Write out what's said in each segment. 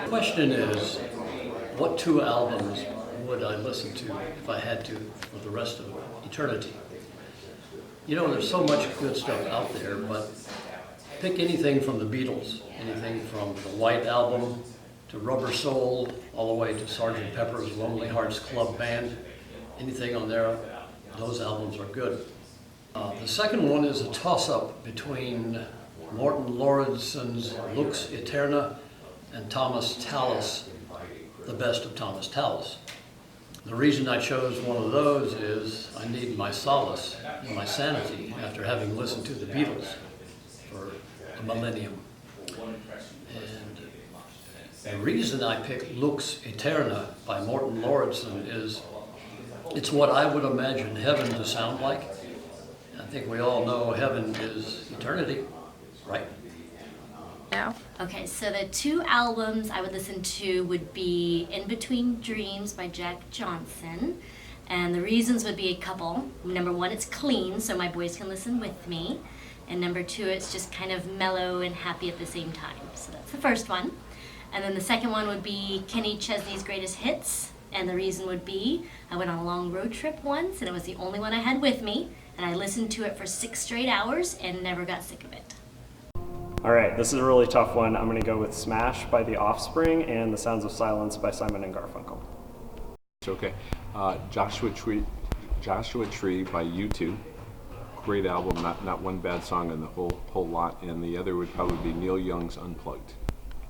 The question is, what two albums would I listen to if I had to for the rest of eternity? You know, there's so much good stuff out there, but pick anything from the Beatles, anything from the White Album to Rubber Soul, all the way to Sgt. Pepper's Lonely Hearts Club Band. Anything on there, those albums are good. The second one is a toss-up between Morten Lauridsen's Lux Eterna and Thomas Tallis, the best of Thomas Tallis. The reason I chose one of those is I need my solace and my sanity after having listened to the Beatles for a millennium. And the reason I picked Lux Eterna by Morten Lauridsen is it's what I would imagine heaven to sound like. I think we all know heaven is eternity, right? No. Okay, so the two albums I would listen to would be In Between Dreams by Jack Johnson. And the reasons would be a couple. Number one, it's clean, so my boys can listen with me. And number two, it's just kind of mellow and happy at the same time. So that's the first one. And then the second one would be Kenny Chesney's Greatest Hits. And the reason would be I went on a long road trip once, and it was the only one I had with me. And I listened to it for 6 straight hours and never got sick of it. All right, this is a really tough one. I'm going to go with Smash by The Offspring and The Sounds of Silence by Simon and Garfunkel. Okay. Joshua Tree by U2. Great album, not one bad song in the whole lot. And the other would probably be Neil Young's Unplugged.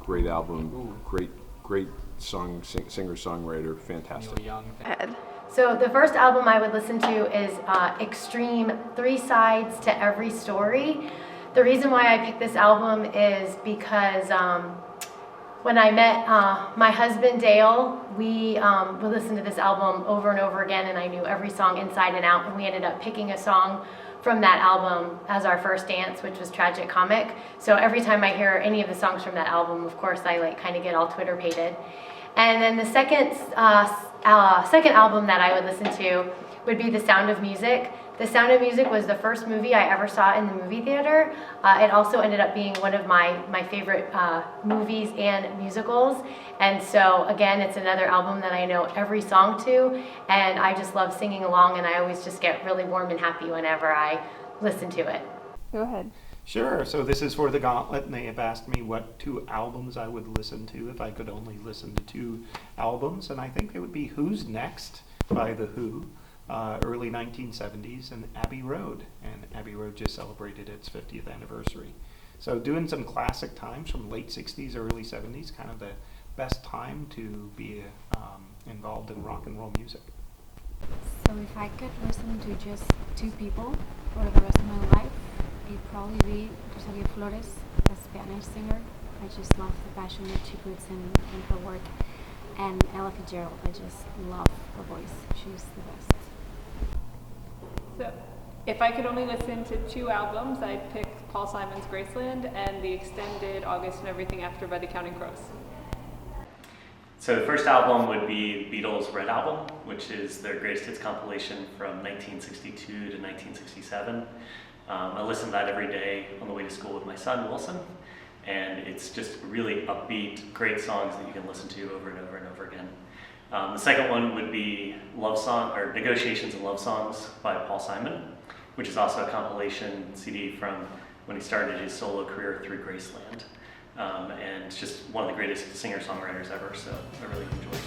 Great album, great song, singer-songwriter, fantastic. Neil Young. So the first album I would listen to is Extreme, 3 sides to every story. The reason why I picked this album is because when I met my husband Dale, we would listen to this album over and over again, and I knew every song inside and out, and we ended up picking a song from that album as our first dance, which was Tragic Comic. So every time I hear any of the songs from that album, of course, I kind of get all Twitter-pated. And then the second album that I would listen to would be The Sound of Music. The Sound of Music was the first movie I ever saw in the movie theater. It also ended up being one of my favorite movies and musicals. And so again, it's another album that I know every song to, and I just love singing along, and I always just get really warm and happy whenever I listen to it. Go ahead. Sure. So this is for the Gauntlet, and they have asked me what 2 albums I would listen to if I could only listen to 2 albums, and I think it would be Who's Next by The Who, early 1970s, and Abbey Road. And Abbey Road just celebrated its 50th anniversary. So doing some classic times from late 60s, early 70s, kind of the best time to be involved in rock and roll music. So if I could listen to just 2 people for the rest of my life, it'd probably be Rosario Flores, a Spanish singer. I just love the passion that she puts in her work. And Ella Fitzgerald, I just love her voice. She's the best. So, if I could only listen to 2 albums, I'd pick Paul Simon's Graceland and the extended August and Everything After by the Counting Crows. So the first album would be Beatles' Red Album, which is their greatest hits compilation from 1962 to 1967. I listen to that every day on the way to school with my son, Wilson, and it's just really upbeat, great songs that you can listen to over and over and over again. The second one would be Negotiations and Love Songs by Paul Simon, which is also a compilation CD from when he started his solo career through Graceland. And it's just one of the greatest singer-songwriters ever, so I really enjoy it.